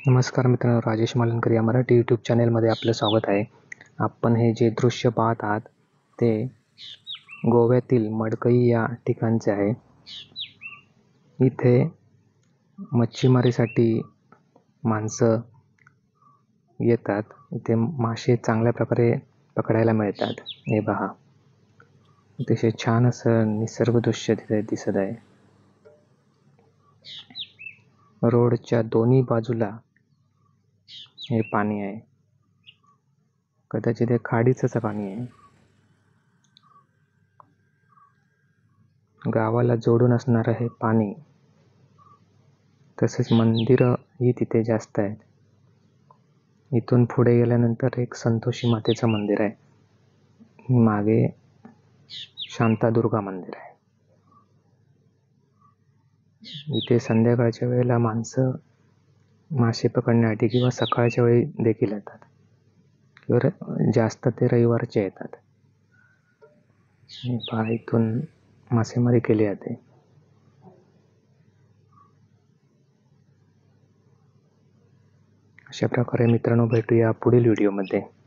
नमस्कार मित्रांनो, राजेश मालनकर या मराठी यूट्यूब चॅनेलमध्ये आपलं स्वागत आहे. आपण हे जे दृश्य पाहत आहात ते गोव्यातील मडकई या ठिकाणचे आहे. इथे मच्छीमारीसाठी माणसं येतात. इथे मासे चांगल्या प्रकारे पकडायला मिळतात. हे पहा, अतिशय छान असं निसर्ग दृश्य तिथे दिसत आहे. रोडच्या दोन्ही बाजूला हे पाणी आहे. कदाचित हे खाडीचंच पाणी आहे. गावाला जोडून असणारं हे पाणी. तसेच मंदिरं ही तिथे जास्त आहेत. इथून पुढे गेल्यानंतर एक संतोषी मातेचं मंदिर आहे. मागे शांतादुर्गा मंदिर आहे. इथे संध्याकाळच्या वेळेला माणसं मासे पकडण्यासाठी किंवा सकाळच्या वेळी देखील येतात. किंवा जास्त ते रविवारचे येतात. पहा, इथून मासेमारी केली जाते. अशा प्रकारे मित्रांनो, भेटूया पुढील व्हिडिओमध्ये.